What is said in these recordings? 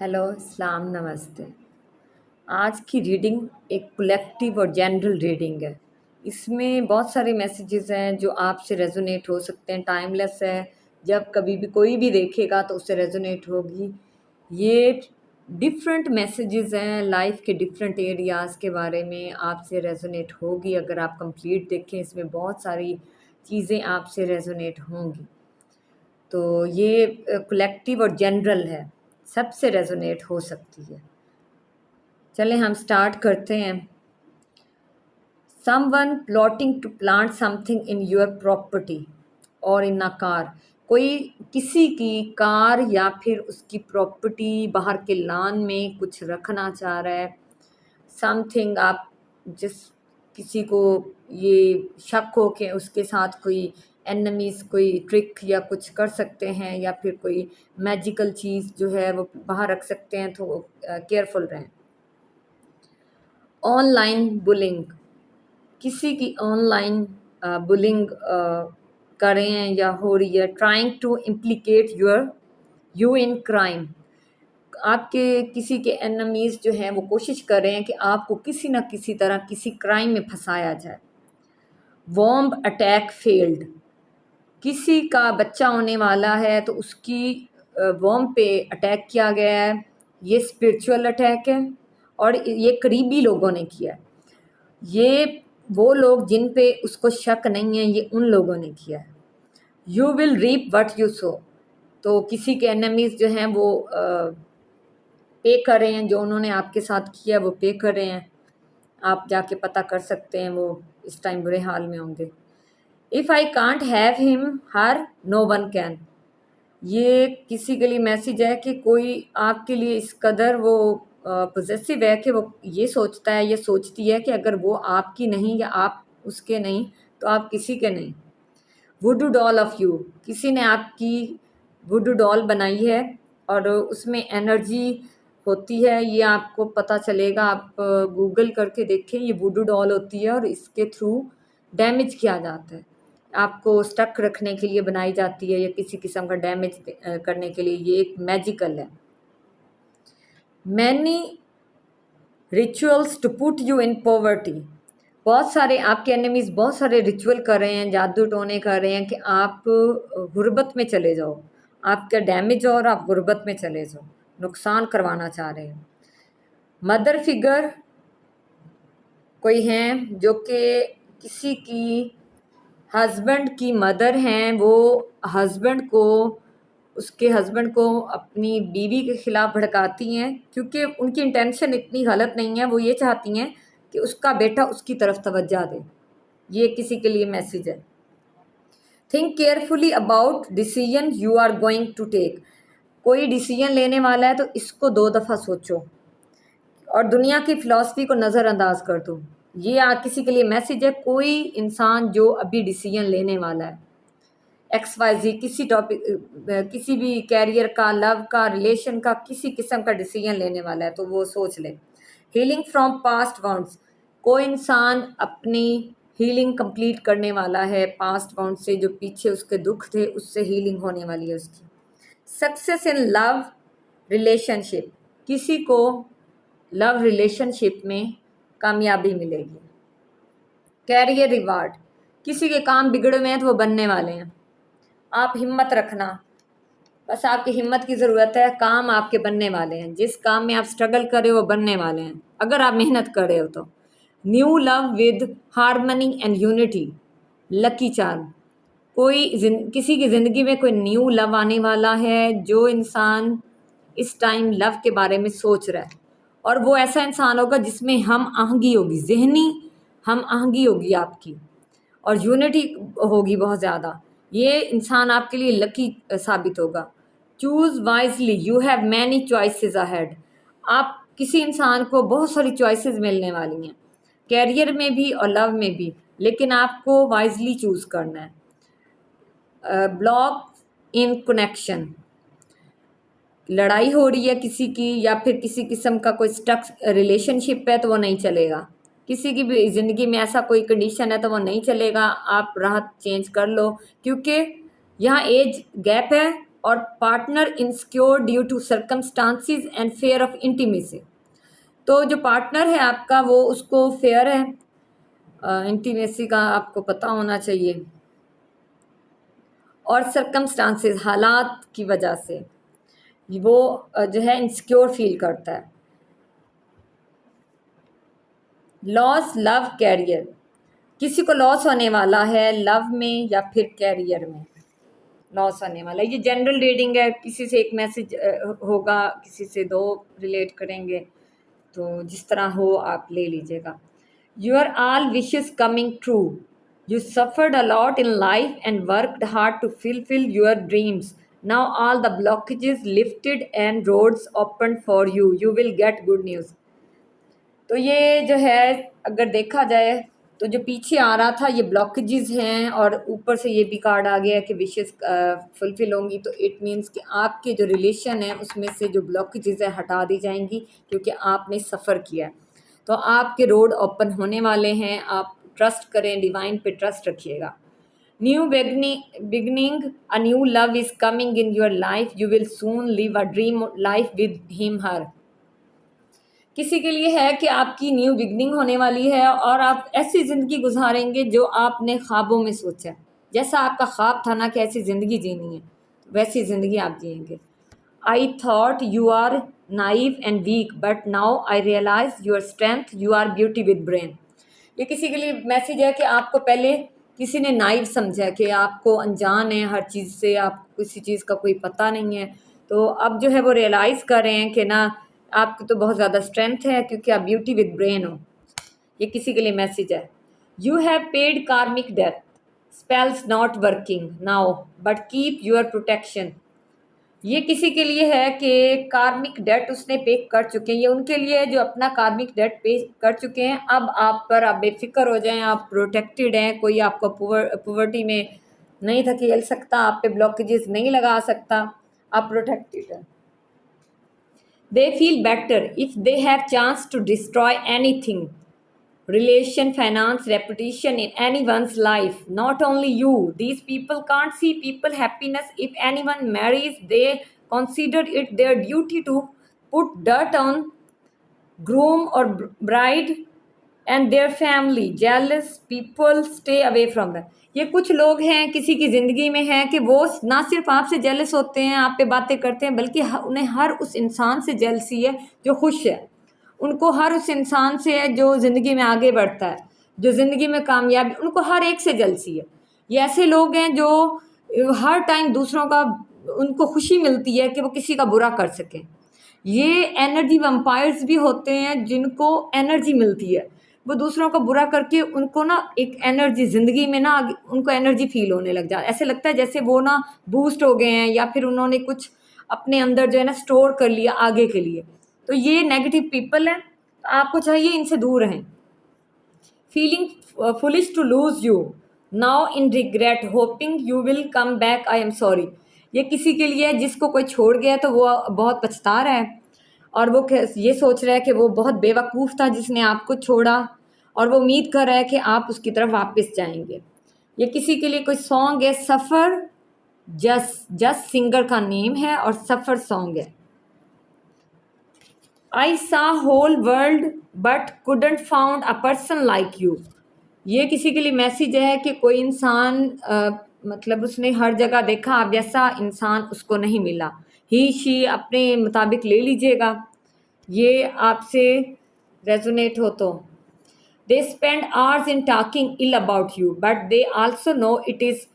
Hello, सलाम, नमस्ते। आज की रीडिंग एक कलेक्टिव और जनरल रीडिंग है। इसमें बहुत सारे मैसेजेस हैं जो आपसे रेजोनेट हो सकते हैं। टाइमलेस है, जब कभी भी कोई भी देखेगा तो उससे रेजोनेट होगी। ये डिफरेंट मैसेजेस हैं लाइफ के डिफरेंट एरियाज़ के बारे में आपसे रेजोनेट होगी। अगर आप कंप्लीट देखें, इसमें बहुत सारी चीज़ें आपसे रेजोनेट होंगी। तो ये कलेक्टिव और जनरल है, सबसे रेजोनेट हो सकती है। चलें हम स्टार्ट करते हैं। Someone plotting to plant something in your property और इन अ कार। कोई किसी की कार या फिर उसकी प्रॉपर्टी बाहर के लान में कुछ रखना चाह रहा है। समथिंग आप जिस किसी को ये शक हो कि उसके साथ कोई एनिमीज़ कोई ट्रिक या कुछ कर सकते हैं या फिर कोई मैजिकल चीज़ जो है वो बाहर रख सकते हैं, तो केयरफुल रहें। ऑनलाइन बुलिंग, किसी की ऑनलाइन बुलिंग कर रहे हैं या हो रही है। Trying to implicate you in crime, आपके किसी के एनिमीज़ जो हैं वो कोशिश कर रहे हैं कि आपको किसी न किसी तरह किसी क्राइम में फंसाया जाए। बॉम्ब अटैक फेल्ड, किसी का बच्चा होने वाला है तो उसकी बॉम्ब पे अटैक किया गया है। ये स्पिरिचुअल अटैक है और ये करीबी लोगों ने किया है। ये वो लोग जिन पे उसको शक नहीं है, ये उन लोगों ने किया है। You will reap what you sow, तो किसी के एनिमीज़ जो हैं वो पे कर रहे हैं, जो उन्होंने आपके साथ किया वो पे कर रहे हैं। आप जाके पता कर सकते हैं, वो इस टाइम बुरे हाल में होंगे। If I can't have him her no one can, ये किसी के लिए मैसेज है कि कोई आपके लिए इस कदर वो पॉजेसिव है कि वो ये सोचता है, ये सोचती है कि अगर वो आपकी नहीं या आप उसके नहीं तो आप किसी के नहीं। वुडू डॉल ऑफ यू, किसी ने आपकी वुडू डॉल बनाई है और उसमें एनर्जी होती है, ये आपको पता चलेगा। आप गूगल करके देखें, ये वुडू डॉल होती है और इसके थ्रू डैमेज किया जाता है। आपको स्टक रखने के लिए बनाई जाती है या किसी किस्म का डैमेज करने के लिए। ये एक मैजिकल है। Many rituals to put you in poverty, बहुत सारे आपके एनिमीज़ बहुत सारे रिचुअल कर रहे हैं, जादू टोने कर रहे हैं कि आप गुर्बत में चले जाओ, आपका डैमेज हो और आप गुर्बत में चले जाओ, नुकसान करवाना चाह रहे हैं। मदर फिगर, कोई हैं जो कि किसी की हस्बैंड की मदर हैं, वो उसके हस्बैंड को अपनी बीवी के ख़िलाफ़ भड़काती हैं, क्योंकि उनकी इंटेंशन इतनी गलत नहीं है। वो ये चाहती हैं कि उसका बेटा उसकी तरफ तवज्जो दे। ये किसी के लिए मैसेज है। Think carefully about decision you are going to take, कोई डिसीजन लेने वाला है तो इसको 2 दफ़ा सोचो और दुनिया की फ़िलॉसफी को नज़रअंदाज कर दो। ये किसी के लिए मैसेज है। कोई इंसान जो अभी डिसीजन लेने वाला है, XYZ किसी टॉपिक, किसी भी कैरियर का, लव का, रिलेशन का, किसी किस्म का डिसीजन लेने वाला है तो वो सोच ले। हीलिंग फ्रॉम पास्ट वाउंड्स, कोई इंसान अपनी हीलिंग कंप्लीट करने वाला है पास्ट वाउंड से, जो पीछे उसके दुख थे उससे हीलिंग होने वाली है उसकी। सक्सेस इन लव रिलेशनशिप, किसी को लव रिलेशनशिप में कामयाबी मिलेगी। कैरियर रिवार्ड, किसी के काम बिगड़े हुए हैं तो वो बनने वाले हैं। आप हिम्मत रखना, बस आपकी हिम्मत की ज़रूरत है। काम आपके बनने वाले हैं, जिस काम में आप स्ट्रगल कर रहे हो वो बनने वाले हैं अगर आप मेहनत कर रहे हो तो। New love with harmony and unity, lucky charm, किसी की ज़िंदगी में कोई न्यू लव आने वाला है। जो इंसान इस टाइम लव के बारे में सोच रहा है, और वो ऐसा इंसान होगा जिसमें हम आहंगी होगी, ज़हनी हम आहंगी होगी आपकी, और यूनिटी होगी बहुत ज़्यादा। ये इंसान आपके लिए लकी साबित होगा। Choose wisely, you have many choices ahead, आप किसी इंसान को बहुत सारी चॉइसेस मिलने वाली हैं, कैरियर में भी और लव में भी, लेकिन आपको वाइजली चूज़ करना है। ब्लॉक इन कनेक्शन, लड़ाई हो रही है किसी की या फिर किसी किस्म का कोई स्टक रिलेशनशिप है तो वो नहीं चलेगा। किसी की भी ज़िंदगी में ऐसा कोई कंडीशन है तो वो नहीं चलेगा। आप राह चेंज कर लो, क्योंकि यहाँ एज गैप है और partner insecure due to circumstances and fear of intimacy. तो जो पार्टनर है आपका वो उसको फेयर है, इंटीमेसी का आपको पता होना चाहिए, और सर्कमस्टांसिस हालात की वजह से वो जो है इनसिक्योर फील करता है। लॉस लव कैरियर, किसी को लॉस होने वाला है लव में या फिर कैरियर में लॉस होने वाला है। ये जनरल रीडिंग है, किसी से एक मैसेज होगा, किसी से दो रिलेट करेंगे, तो जिस तरह हो आप ले लीजिएगा। Your all wishes coming true, you suffered a lot in life and worked hard to fulfil your dreams, now all the blockages lifted and roads open for you, you will get good news. तो ये जो है अगर देखा जाए तो जो पीछे आ रहा था ये ब्लॉकेजेस हैं, और ऊपर से ये भी कार्ड आ गया कि विशेस फुलफिल होंगी, तो इट मीन्स कि आपके जो रिलेशन है उसमें से जो ब्लॉकेजेस है हटा दी जाएंगी, क्योंकि आपने सफ़र किया है। तो आपके रोड ओपन होने वाले हैं, आप ट्रस्ट करें, डिवाइन पे ट्रस्ट रखिएगा। New beginning, a new love is coming in your life, you will soon live a dream life with him her. किसी के लिए है कि आपकी न्यू बिगनिंग होने वाली है और आप ऐसी ज़िंदगी गुजारेंगे जो आपने ख्वाबों में सोचा है। जैसा आपका ख्वाब था ना कि ऐसी ज़िंदगी जीनी है, वैसी ज़िंदगी आप जिएंगे। I thought you are naive and weak but now I realise your strength, you are beauty with brain. ये किसी के लिए मैसेज है कि आपको पहले किसी ने नाइव समझा कि आपको अनजान है हर चीज़ से, आपको किसी चीज़ का कोई पता नहीं है, तो अब जो है वो रियलाइज़ कर रहे हैं कि ना आपकी तो बहुत ज़्यादा स्ट्रेंथ है क्योंकि आप ब्यूटी विद ब्रेन हो। ये किसी के लिए मैसेज है। यू हैव पेड कार्मिक death, spells not working now but keep your protection. ये किसी के लिए है कि कार्मिक डेट उसने पे कर चुके हैं, ये उनके लिए है जो अपना कार्मिक डेट पे कर चुके हैं। अब आप पर आप बेफिक्र हो जाएं, आप प्रोटेक्टेड हैं, कोई आपको पुवर्टी में नहीं धकेल सकता, आप पे ब्लॉकेजेस नहीं लगा सकता, आप प्रोटेक्टेड हैं। They feel better if they have chance to destroy anything, relation, finance, reputation in anyone's life, not only you. These people can't see people happiness. If anyone marries, they consider it their duty to put dirt on groom or bride and their family. Jealous people stay away from them. ये कुछ लोग हैं किसी की ज़िंदगी में हैं कि वो ना सिर्फ आपसे जेलस होते हैं, आप पे बातें करते हैं, बल्कि उन्हें हर उस इंसान से जेलसी है जो खुश है, उनको हर उस इंसान से है जो ज़िंदगी में आगे बढ़ता है, जो ज़िंदगी में कामयाबी, उनको हर एक से जेलसी है। ये ऐसे लोग हैं जो हर टाइम दूसरों का, उनको खुशी मिलती है कि वो किसी का बुरा कर सकें। ये एनर्जी वैम्पायर्स भी होते हैं जिनको एनर्जी मिलती है, वो दूसरों का बुरा करके उनको ना एक एनर्जी ज़िंदगी में ना उनको एनर्जी फील होने लग जाए, ऐसे लगता है जैसे वो ना बूस्ट हो गए हैं या फिर उन्होंने कुछ अपने अंदर जो है ना स्टोर कर लिया आगे के लिए। तो ये नेगेटिव पीपल हैं, तो आपको चाहिए इनसे दूर रहें। Feeling foolish to lose you, now in regret, hoping you will come back, I am sorry. ये किसी के लिए जिसको कोई छोड़ गया तो वो बहुत पछता रहा है और वो ये सोच रहा है कि वो बहुत बेवकूफ़ था जिसने आपको छोड़ा, और वो उम्मीद कर रहा है कि आप उसकी तरफ वापस जाएंगे। ये किसी के लिए कोई सॉन्ग है, सफ़र, जस्ट सिंगर का नेम है और सफ़र सॉन्ग है। I saw whole world but couldn't found a person like you. ये किसी के लिए मैसेज है कि कोई इंसान मतलब उसने हर जगह देखा, अब जैसा इंसान उसको नहीं मिला। ही शी अपने मुताबिक ले लीजिएगा, ये आपसे रेजोनेट हो तो। They spend hours in talking ill about you but they also know it is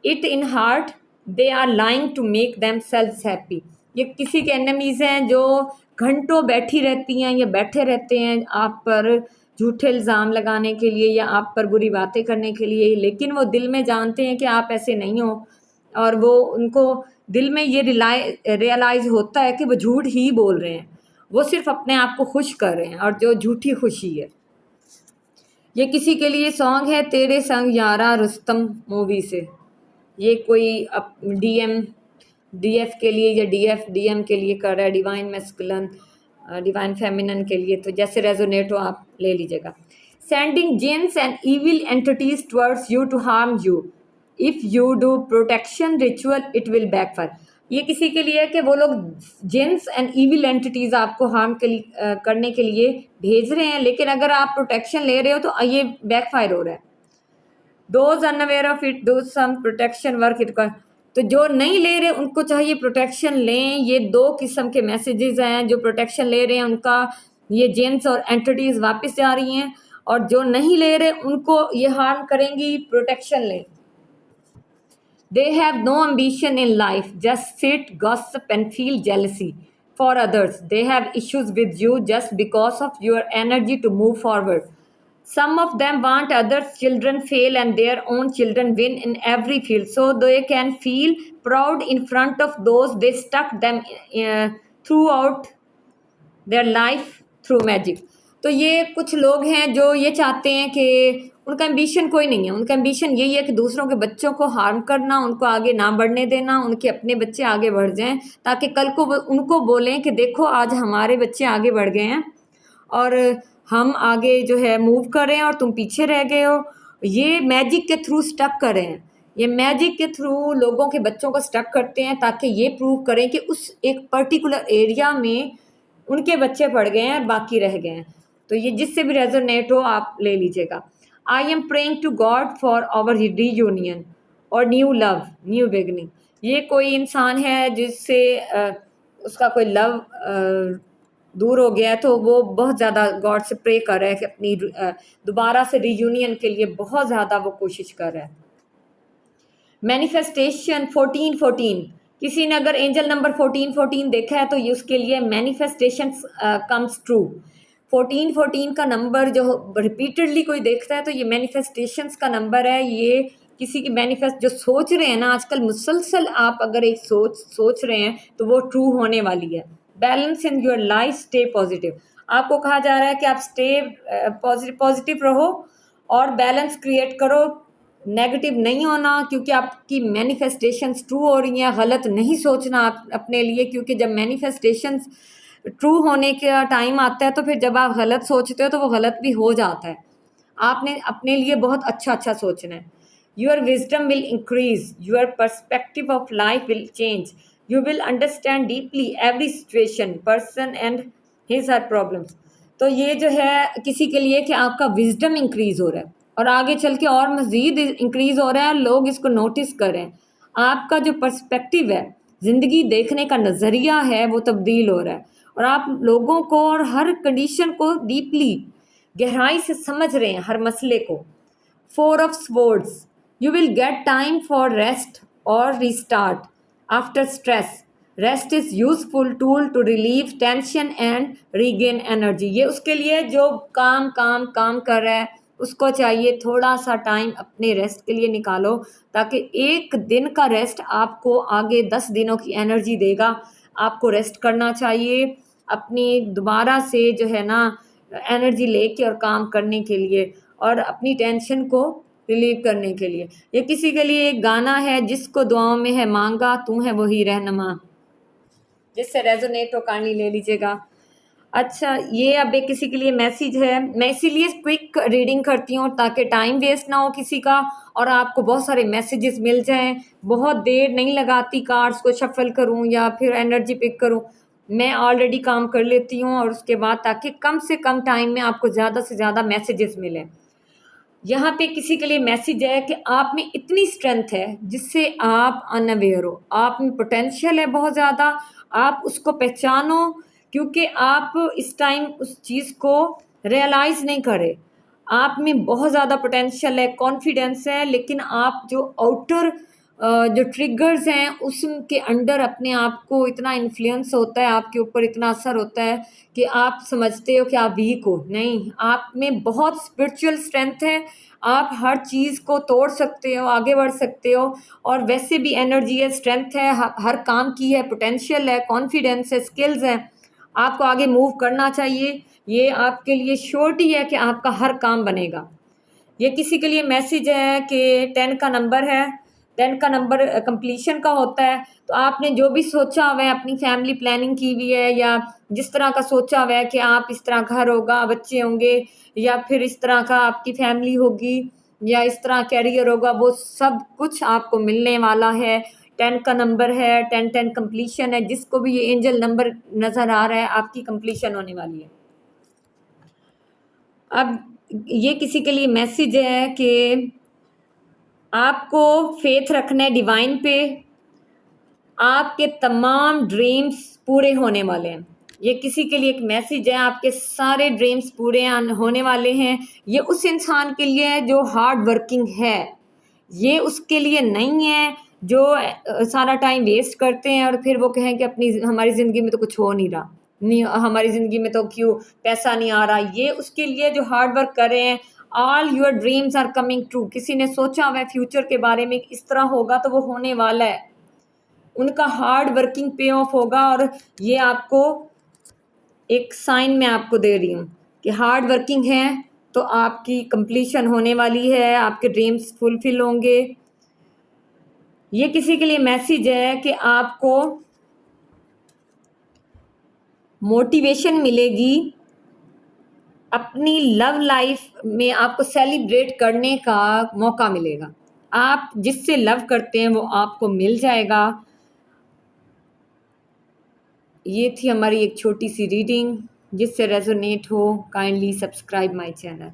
it in heart, they are lying to make themselves happy. ये किसी के एनिमीज़ हैं जो घंटों बैठी रहती हैं या बैठे रहते हैं आप पर झूठे इल्ज़ाम लगाने के लिए या आप पर बुरी बातें करने के लिए, लेकिन वो दिल में जानते हैं कि आप ऐसे नहीं हो, और वो उनको दिल में ये रियलाइज़ होता है कि वो झूठ ही बोल रहे हैं, वो सिर्फ अपने आप को खुश कर रहे हैं, और जो झूठी खुशी है। ये किसी के लिए सॉन्ग है, तेरे संग यारा रुस्तम मूवी से। ये कोई डीएफ के लिए या डीएम के लिए कर रहा है, डिवाइन मैस्कुलिन, डिवाइन फेमिनिन के लिए, तो जैसे रेजोनेट हो आप ले लीजिएगा। Sending jinns and evil entities towards you to harm you, if you do protection ritual it will backfire. ये किसी के लिए है कि वो लोग जिन्स एंड इविल एंटिटीज़ आपको हार्म के लिए करने के लिए भेज रहे हैं, लेकिन अगर आप प्रोटेक्शन ले रहे हो तो ये बैकफायर हो रहा है। Those unaware of it do some protection work it. तो जो नहीं ले रहे उनको चाहिए प्रोटेक्शन लें। ये दो किस्म के मैसेजेस हैं, जो प्रोटेक्शन ले रहे हैं उनका ये जिन्स और एंटिटीज़ वापस जा रही हैं, और जो नहीं ले रहे उनको ये हार्म करेंगी, प्रोटेक्शन लें। They have no ambition in life, just sit, gossip, and feel jealousy for others. They have issues with you just because of your energy to move forward. Some of them want others' children fail and their own children win in every field, so they can feel proud in front of those they stuck them throughout their life through magic. तो ये कुछ लोग हैं जो ये चाहते हैं कि उनका एम्बिशन कोई नहीं है, उनका एम्बिशन यही है कि दूसरों के बच्चों को हार्म करना, उनको आगे ना बढ़ने देना, उनके अपने बच्चे आगे बढ़ जाएं, ताकि कल को वो उनको बोलें कि देखो आज हमारे बच्चे आगे बढ़ गए हैं और हम आगे जो है मूव कर रहे हैं और तुम पीछे रह गए हो। ये मैजिक के थ्रू स्टक कर रहे हैं, ये मैजिक के थ्रू लोगों के बच्चों को स्टक करते हैं ताकि ये प्रूव करें कि उस एक पर्टिकुलर एरिया में उनके बच्चे पढ़ गए हैं और बाकी रह गए हैं। तो ये जिससे भी रेजोनेट हो आप ले लीजिएगा। I am praying to God for our reunion और न्यू लव, न्यू बिगनिंग। ये कोई इंसान है जिससे उसका कोई लव दूर हो गया है, तो वो बहुत ज़्यादा गॉड से प्रे कर रहा है कि अपनी दोबारा से रीयूनियन के लिए बहुत ज़्यादा वो कोशिश कर रहा है। मैनिफेस्टेशन 1414, किसी ने अगर एंजल नंबर 1414 देखा है तो ये उसके लिए मैनिफेस्टेशन कम्स ट्रू। 1414 का नंबर जो रिपीटेडली कोई देखता है तो ये मैनिफेस्टेशंस का नंबर है। ये किसी की मैनिफेस्ट जो सोच रहे हैं ना आजकल मुसलसल, आप अगर एक सोच रहे हैं तो वो ट्रू होने वाली है। Balance in your life, stay positive. आपको कहा जा रहा है कि आप स्टे पॉजिटिव रहो और बैलेंस क्रिएट करो, नेगेटिव नहीं होना, क्योंकि आपकी मैनिफेस्टेशंस ट्रू हो रही हैं। गलत नहीं सोचना आप अपने लिए, क्योंकि जब मैनिफेस्टेशंस ट्रू होने का टाइम आता है तो फिर जब आप गलत सोचते हो तो वो गलत भी हो जाता है। आपने अपने लिए बहुत अच्छा सोचना है। Your wisdom will increase, your perspective of life will change, you will understand deeply every situation, person and his her problems. तो ये जो है किसी के लिए कि आपका विजडम इंक्रीज हो रहा है और आगे चल के और मज़ीद इंक्रीज़ हो रहा है, लोग इसको नोटिस कर रहे हैं। आपका जो पर्सपेक्टिव है, ज़िंदगी देखने का नज़रिया है, वो तब्दील हो रहा है और आप लोगों को और हर कंडीशन को डीपली गहराई से समझ रहे हैं, हर मसले को। 4 of swords, you will get time for rest और restart after stress. Rest is useful tool to relieve tension and regain energy. ये उसके लिए जो काम कर रहा है उसको चाहिए थोड़ा सा टाइम अपने रेस्ट के लिए निकालो, ताकि एक दिन का रेस्ट आपको आगे 10 दिनों की एनर्जी देगा। आपको रेस्ट करना चाहिए अपनी दोबारा से जो है ना एनर्जी लेके और काम करने के लिए और अपनी टेंशन को रिलीव करने के लिए। ये किसी के लिए एक गाना है, जिसको दुआओं में है मांगा तू है वही रहनुमा, जिससे रेजोनेट हो कहानी ले लीजिएगा। अच्छा, ये अब एक किसी के लिए मैसेज है। मैं इसीलिए क्विक रीडिंग करती हूँ ताकि टाइम वेस्ट ना हो किसी का और आपको बहुत सारे मैसेजेस मिल जाएं। बहुत देर नहीं लगाती कार्ड्स को शफल करूँ या फिर एनर्जी पिक करूँ, मैं ऑलरेडी काम कर लेती हूँ और उसके बाद ताकि कम से कम टाइम में आपको ज़्यादा से ज़्यादा मैसेजेस मिलें। यहाँ पे किसी के लिए मैसेज है कि आप में इतनी स्ट्रेंथ है जिससे आप अनअवेयर हो, आप में पोटेंशियल है बहुत ज़्यादा, आप उसको पहचानो, क्योंकि आप इस टाइम उस चीज़ को रियलाइज़ नहीं करे। आप में बहुत ज़्यादा पोटेंशियल है, कॉन्फिडेंस है, लेकिन आप जो आउटर जो ट्रिगर्स हैं उसके अंडर अपने आप को इतना इन्फ्लुएंस होता है, आपके ऊपर इतना असर होता है कि आप समझते हो कि आप वीक हो। नहीं, आप में बहुत स्पिरिचुअल स्ट्रेंथ है, आप हर चीज़ को तोड़ सकते हो, आगे बढ़ सकते हो और वैसे भी एनर्जी है, स्ट्रेंथ है, हर काम की है, पोटेंशियल है, कॉन्फिडेंस है, स्किल्स हैं। आपको आगे मूव करना चाहिए। ये आपके लिए श्योरिटी है कि आपका हर काम बनेगा। ये किसी के लिए मैसेज है कि 10 का नंबर है, 10 का नंबर कंप्लीशन का होता है। तो आपने जो भी सोचा हुआ है, अपनी फैमिली प्लानिंग की हुई है या जिस तरह का सोचा हुआ है कि आप इस तरह घर होगा, बच्चे होंगे या फिर इस तरह का आपकी फैमिली होगी या इस तरह कैरियर होगा, वो सब कुछ आपको मिलने वाला है। 10 का नंबर है, 10 कंप्लीशन है, जिसको भी ये एंजल नंबर नज़र आ रहा है आपकी कंप्लीशन होने वाली है। अब ये किसी के लिए मैसेज है कि आपको फेथ रखना है डिवाइन पे, आपके तमाम ड्रीम्स पूरे होने वाले हैं। ये किसी के लिए एक मैसेज है, आपके सारे ड्रीम्स पूरे होने वाले हैं। ये उस इंसान के लिए है जो हार्ड वर्किंग है, ये उसके लिए नहीं है जो सारा टाइम वेस्ट करते हैं और फिर वो कहें कि अपनी हमारी ज़िंदगी में तो कुछ हो नहीं रहा, नहीं हमारी ज़िंदगी में तो क्यों पैसा नहीं आ रहा। ये उसके लिए जो हार्ड वर्क कर रहे हैं। All your dreams are coming true. किसी ने सोचा हुआ है फ्यूचर के बारे में इस तरह होगा तो वो होने वाला है, उनका हार्ड वर्किंग पे ऑफ होगा। और ये आपको एक साइन मैं आपको दे रही हूँ कि हार्ड वर्किंग है तो आपकी कंप्लीशन होने वाली है, आपके ड्रीम्स फुलफिल होंगे। ये किसी के लिए मैसेज है कि आपको मोटिवेशन मिलेगी, अपनी लव लाइफ में आपको सेलिब्रेट करने का मौका मिलेगा। आप जिससे लव करते हैं वो आपको मिल जाएगा। ये थी हमारी एक छोटी सी रीडिंग। जिससे रेजोनेट हो काइंडली सब्सक्राइब माय चैनल।